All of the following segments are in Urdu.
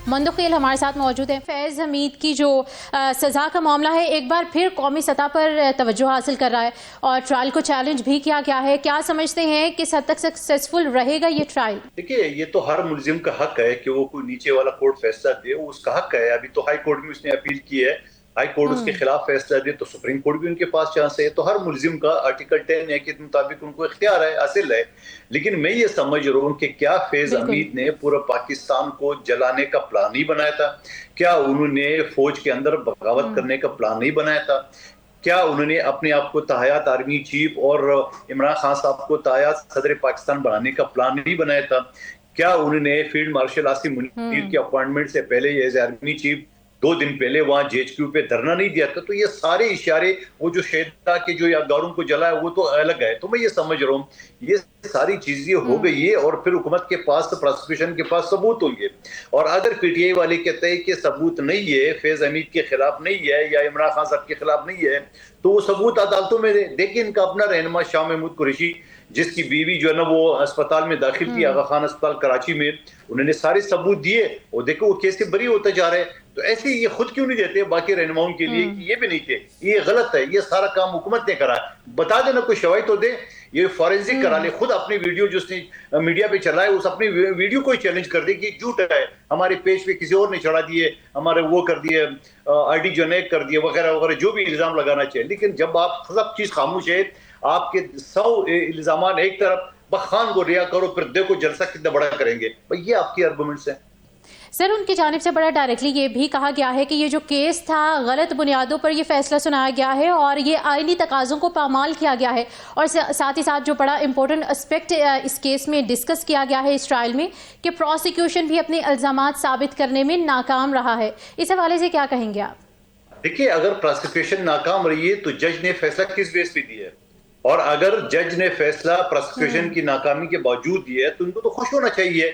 مندوخیل ہمارے ساتھ موجود ہیں. فیض حمید کی جو سزا کا معاملہ ہے ایک بار پھر قومی سطح پر توجہ حاصل کر رہا ہے اور ٹرائل کو چیلنج بھی کیا گیا ہے. کیا سمجھتے ہیں کس حد تک سکسیسفل رہے گا یہ ٹرائل؟ دیکھیے یہ تو ہر ملزم کا حق ہے کہ وہ کوئی نیچے والا کورٹ فیصلہ دے، وہ اس کا حق ہے. ابھی تو ہائی کورٹ میں اس نے اپیل کی ہے، ہائی کورٹ اس کے خلاف فیصلہ دے تو سپریم کورٹ بھی ان کے پاس چانس ہے. تو ہر ملزم کا آرٹیکل 10 اے کے مطابق ان کو اختیار ہے، حاصل ہے. لیکن میں یہ سمجھ رہا ہوں کہ کیا فیض حمید نے پورا پاکستان کو جلانے کا پلان نہیں بنایا تھا؟ کیا انہوں نے فوج کے اندر بغاوت کرنے کا پلان نہیں بنایا تھا؟ کیا انہوں نے اپنے آپ کو تاحیات آرمی چیف اور عمران خان صاحب کو تاحیات صدر پاکستان بنانے کا پلان نہیں بنایا تھا؟ کیا انہوں نے فیلڈ مارشل عاصم منیر کی اپوائنٹمنٹ سے پہلے ایز آرمی چیف 2 دن پہلے وہاں جی ایچ کیو پہ دھرنا نہیں دیا تھا؟ تو یہ سارے اشارے، وہ جو شہدا کے جو یادگاروں کو جلا ہے وہ تو الگ ہے. تو میں یہ سمجھ رہا ہوں یہ ساری چیزیں ہو گئی ہے اور پھر حکومت کے پاس، پروسیکیوشن کے پاس ثبوت ہوں گے. اور اگر پی ٹی آئی والے کہتے ہیں کہ ثبوت نہیں ہے، فیض حمید کے خلاف نہیں ہے یا عمران خان صاحب کے خلاف نہیں ہے، تو وہ ثبوت عدالتوں میں دے. دیکھیں ان کا اپنا رہنما شاہ محمود قریشی، جس کی بیوی جو ہے نا وہ اسپتال میں داخل تھی، آغا خان اسپتال کراچی میں، انہوں نے سارے ثبوت دیے اور دیکھو وہ کیس سے بری ہوتا جا رہے ہیں. تو ایسے یہ خود کیوں نہیں دیتے باقی رہنماؤں کے لیے کہ یہ بھی نہیں تھے، یہ غلط ہے، یہ سارا کام حکومت نے کرا ہے؟ بتا دینا، کوئی شواہد تو دے. یہ فورینسک کرا لے، خود اپنی ویڈیو جو اس نے میڈیا پہ چلا ہے اس اپنی ویڈیو کو چیلنج کر دے کہ جھوٹ ہے، ہمارے پیج پہ کسی اور نے چڑھا دیے، ہمارے وہ کر دیے، آئی ڈی جنریٹ کر دیے وغیرہ وغیرہ، جو بھی الزام لگانا چاہیے. لیکن جب آپ سب چیز خاموش ہے، آپ کے 100 الزامات ایک طرف، بخان کو ریا کرو پھر دیکھو جلسہ کتنا بڑا کریں گے. یہ آپ کی آرگومنٹس ہیں. سر ان کی جانب سے بڑا ڈائریکٹلی یہ بھی کہا گیا ہے کہ یہ جو کیس تھا غلط بنیادوں پر یہ فیصلہ سنایا گیا ہے اور یہ آئینی تقاضوں کو پامال کیا گیا ہے. اور ساتھ ہی ساتھ جو بڑا امپورٹنٹ اسپیکٹ اس کیس میں ڈسکس کیا گیا ہے اس ٹرائل میں، کہ پروسیکیوشن بھی اپنے الزامات ثابت کرنے میں ناکام رہا ہے. اس حوالے سے کیا کہیں گے آپ؟ دیکھیے اگر پروسیکیوشن ناکام رہی ہے تو جج نے فیصلہ کس بیس پہ دیا ہے؟ اور اگر جج نے فیصلہ پروسیکیوشن کی ناکامی کے باوجود دیا ہے تو ان کو تو خوش ہونا چاہیے.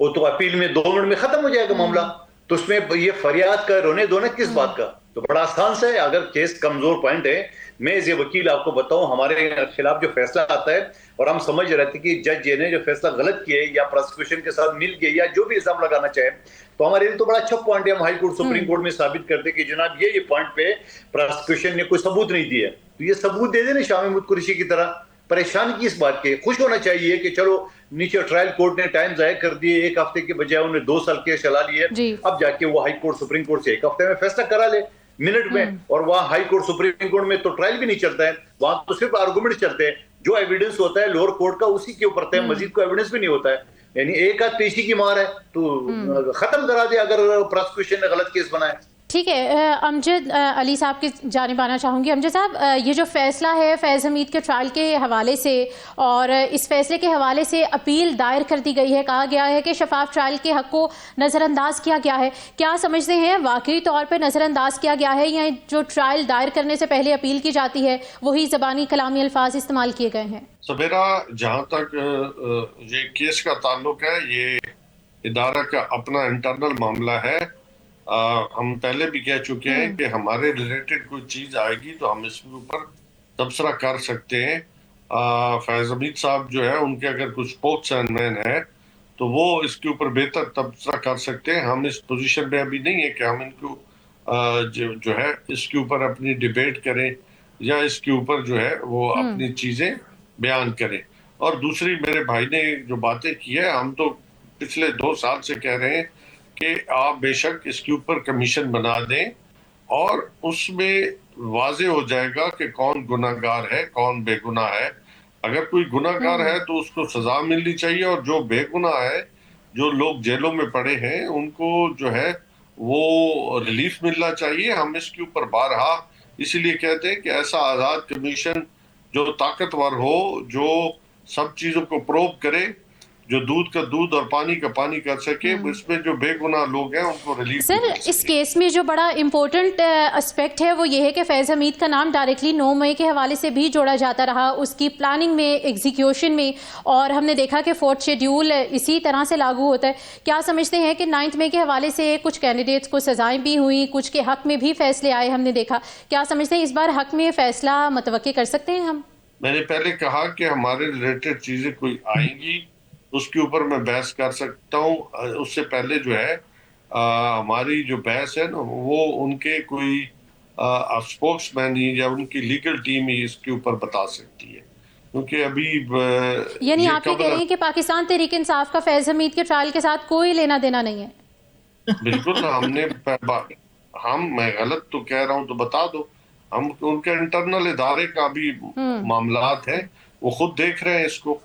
وہ تو اپیل میں 2 منٹ میں ختم ہو جائے گا معاملہ. تو اس میں یہ فریاد کا رونے دھونا کس بات کا؟ تو بڑا آسان سے ہے. اگر کیس کمزور پوائنٹ ہے، میں ایز اے وکیل آپ کو بتاؤں، ہمارے خلاف جو فیصلہ آتا ہے اور ہم سمجھ رہے تھے کہ جج نے جو فیصلہ غلط کیا ہے یا پروسیکیوشن کے ساتھ مل گیا یا جو بھی الزام لگانا چاہے، تو ہمارے لیے تو بڑا اچھا پوائنٹ ہے. ہم ہائی کورٹ سپریم کورٹ میں ثابت کرتے کہ جناب یہ پوائنٹ پہ پروسیکیوشن نے کوئی ثبوت نہیں دیا. تو یہ ثبوت دے دینا شاہ محمود قریشی کی طرح. پریشان کی اس بات کے، خوش ہونا چاہیے کہ چلو نیچے ٹرائل کورٹ نے ٹائم ضائع کر دیے، 1 ہفتے کے بجائے انہوں نے 2 سال کیس چلا لیے. اب جا کے وہ ہائی کورٹ سپریم کورٹ سے 1 ہفتے میں فیصلہ کرا لے، منٹ میں. اور وہاں ہائی کورٹ سپریم کورٹ میں تو ٹرائل بھی نہیں چلتا ہے، وہاں تو صرف آرگومنٹ چلتے ہیں. جو ایویڈنس ہوتا ہے لوور کورٹ کا اسی کے اوپر ہے، مزید کوئی ایویڈنس بھی نہیں ہوتا ہے. یعنی ایک آدھ پیشی کی مار ہے تو ختم کرا دے اگر پروسیکیوشن نے غلط کیس بنایا. ٹھیک ہے. امجد علی صاحب کی جانب آنا چاہوں گی. امجد صاحب، یہ جو فیصلہ ہے فیض حمید کے ٹرائل کے حوالے سے اور اس فیصلے کے حوالے سے اپیل دائر کر دی گئی ہے، کہا گیا ہے کہ شفاف ٹرائل کے حق کو نظر انداز کیا گیا ہے. کیا سمجھتے ہیں واقعی طور پہ نظر انداز کیا گیا ہے یا جو ٹرائل دائر کرنے سے پہلے اپیل کی جاتی ہے وہی زبانی کلامی الفاظ استعمال کیے گئے ہیں؟ سمیرا، جہاں تک یہ کیس کا تعلق ہے، یہ ادارہ کا اپنا انٹرنل معاملہ ہے. ہم پہلے بھی کہہ چکے ہیں کہ ہمارے ریلیٹڈ کوئی چیز آئے گی تو ہم اس کے اوپر تبصرہ کر سکتے ہیں. فیض حمید صاحب جو ہے، ان کے اگر کچھ اسپوکس مین ہے تو وہ اس کے اوپر بہتر تبصرہ کر سکتے ہیں. ہم اس پوزیشن پہ ابھی نہیں ہے کہ ہم ان کو جو ہے اس کے اوپر اپنی ڈیبیٹ کریں یا اس کے اوپر جو ہے وہ اپنی چیزیں بیان کریں. اور دوسری، میرے بھائی نے جو باتیں کی ہے، ہم تو پچھلے 2 سال سے کہہ رہے ہیں کہ آپ بے شک اس کے اوپر کمیشن بنا دیں اور اس میں واضح ہو جائے گا کہ کون گناہ گار ہے، کون بے گناہ ہے. اگر کوئی گناہ گار ہے تو اس کو سزا ملنی چاہیے، اور جو بے گناہ ہے، جو لوگ جیلوں میں پڑے ہیں، ان کو جو ہے وہ ریلیف ملنا چاہیے. ہم اس کے اوپر بارہا اسی لیے کہتے ہیں کہ ایسا آزاد کمیشن جو طاقتور ہو، جو سب چیزوں کو پروب کرے، جو دودھ کا دودھ اور پانی کا پانی کر سکے، اس میں جو بے گناہ لوگ ہیں ان کو ریلیف سر مل سکے. اس کیس میں جو بڑا امپورٹنٹ اسپیکٹ ہے وہ یہ ہے کہ فیض حمید کا نام ڈائریکٹلی 9 مئی کے حوالے سے بھی جوڑا جاتا رہا، اس کی پلاننگ میں، ایگزیکیوشن میں، اور ہم نے دیکھا کہ 4تھ شیڈیول اسی طرح سے لاگو ہوتا ہے. کیا سمجھتے ہیں کہ 9 مئی کے حوالے سے کچھ کینڈیڈیٹس کو سزائیں بھی ہوئیں، کچھ کے حق میں بھی فیصلے آئے ہم نے دیکھا، کیا سمجھتے ہیں اس بار حق میں فیصلہ متوقع کر سکتے ہیں ہم؟ میں نے پہلے کہا کہ ہمارے ریلیٹڈ چیزیں کوئی آئیں گی، اس کے اوپر میں بحث کر سکتا ہوں. اس سے پہلے جو ہے ہماری جو بحث ہے نا وہ ان کے کوئی اسپوکس مین ہی یا ان کی لیگل ٹیم ہی اس کے اوپر بتا سکتی ہے، کیونکہ ابھی یعنی یہ آپ یہ کہہ رہے ہیں کہ پاکستان تحریک انصاف کا فیض حمید کے ٹرائل کے ساتھ کوئی لینا دینا نہیں ہے؟ بالکل میں غلط تو کہہ رہا ہوں تو بتا دو، ہم ان کے انٹرنل ادارے کا بھی معاملات ہیں، وہ خود دیکھ رہے ہیں اس کو۔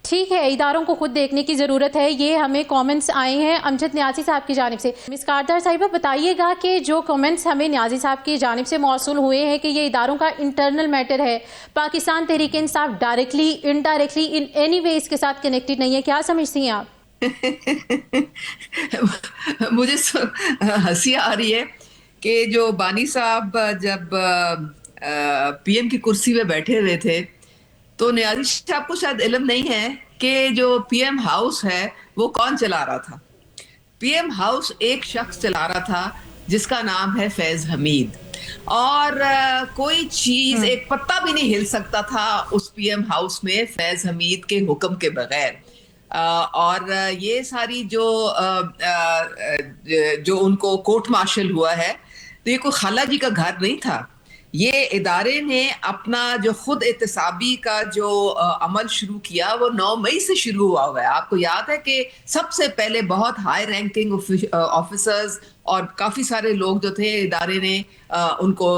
ٹھیک ہے، اداروں کو خود دیکھنے کی ضرورت ہے، یہ ہمیں کامنٹس آئے ہیں امجد نیازی صاحب کی جانب سے۔ مس کاردار صاحبہ بتائیے گا کہ جو کامنٹس ہمیں نیازی صاحب کی جانب سے موصول ہوئے ہیں کہ یہ اداروں کا انٹرنل میٹر ہے، Pakistan Tehreek Insaf directly indirectly in any way اس کے ساتھ کنیکٹڈ نہیں ہے، کیا سمجھتی ہیں آپ؟ مجھے ہنسی آ رہی ہے کہ جو بانی صاحب جب پی ایم کی کرسی پہ بیٹھے ہوئے تھے تو نیازی صاحب کو شاید علم نہیں ہے کہ جو پی ایم ہاؤس ہے وہ کون چلا رہا تھا۔ پی ایم ہاؤس ایک شخص چلا رہا تھا جس کا نام ہے فیض حمید، اور کوئی چیز ایک پتا بھی نہیں ہل سکتا تھا اس پی ایم ہاؤس میں فیض حمید کے حکم کے بغیر۔ اور یہ ساری جو ان کو کورٹ مارشل ہوا ہے تو یہ کوئی خالہ جی کا گھر نہیں تھا، یہ ادارے نے اپنا جو خود احتسابی کا جو عمل شروع کیا وہ 9 مئی سے شروع ہوا ہے۔ آپ کو یاد ہے کہ سب سے پہلے بہت ہائی رینکنگ آفیسرز اور کافی سارے لوگ جو تھے ادارے نے ان کو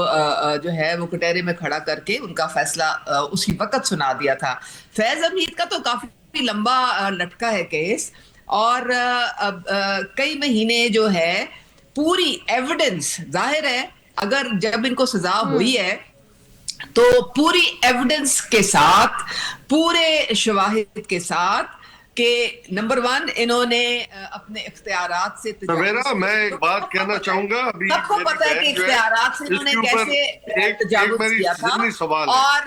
جو ہے وہ کٹہرے میں کھڑا کر کے ان کا فیصلہ اسی وقت سنا دیا تھا۔ فیض حمید کا تو کافی لمبا لٹکا ہے کیس، اور کئی مہینے جو ہے پوری ایویڈنس، ظاہر ہے اگر جب ان کو سزا ہوئی ہے تو پوری ایویڈنس کے ساتھ، پورے شواہد کے ساتھ کہ نمبر 1 انہوں نے اپنے اختیارات سے سویرا میں ایک بات کہنا چاہوں گا، ابھی سب کو پتا ہے کہ اختیارات سے انہوں نے کیسے تجاوز کیا تھا اور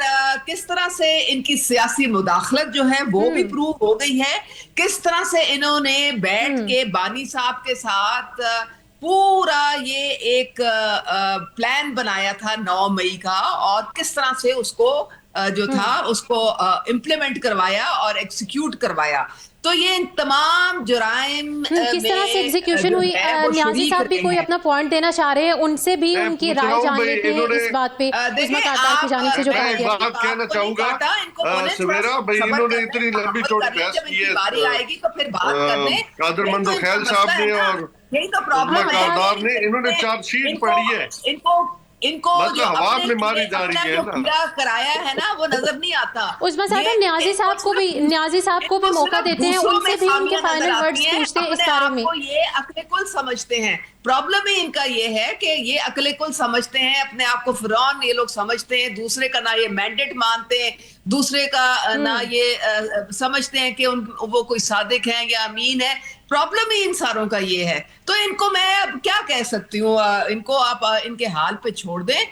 کس طرح سے ان کی سیاسی مداخلت جو ہے وہ بھی پروو ہو گئی ہے، کس طرح سے انہوں نے بیٹھ کے بانی صاحب کے ساتھ پورا یہ ایک پلان بنایا تھا 9 مئی کا، اور کس طرح سے اس کو جو تھا اس کو امپلیمنٹ کروایا اور ایکسیکیوٹ کروایا۔ تو یہ ان تمام جرائم کس طرح سے ایگزیکیوشن ہوئی، نیازی صاحب بھی کوئی اپنا پوائنٹ دینا چاہ رہے ہیں، ان سے بھی ان کی رائے جان لیتے ہیں اس بات پہ۔ عظمت کارڈار کی جانب سے جو کہا گیا، بات کہنا چاہوں گا سویرا بھائی، انہوں نے اتنی لمبی چوڑی بحث کی ہے قادر مند خیال صاحب نے اور عظمت کارڈار نے، انہوں نے چارج شیٹ پڑھی ہے، ان کو جو اپنے کیڑا کرایا ہے نا وہ نظر نہیں آتا۔ عظمت صاحب نیازی صاحب کو بھی موقع دیتے ہیں، ان سے بھی ان کے فائنل ورڈز پوچھتے ہیں اس بارے میں۔ یہ عقل کل سمجھتے ہیں، پرابلم ہی ان کا یہ ہے کہ یہ عقل کل سمجھتے ہیں، اپنے آپ کو فرعون یہ لوگ سمجھتے ہیں، دوسرے کا نہ یہ مینڈیٹ مانتے ہیں، دوسرے کا نہ یہ سمجھتے ہیں کہ وہ کوئی صادق ہیں یا امین ہے۔ پرابلم ہی ان ساروں کا یہ ہے، تو ان کو میں اب کیا کہہ سکتی ہوں، ان کو آپ ان کے حال پہ چھوڑ دیں۔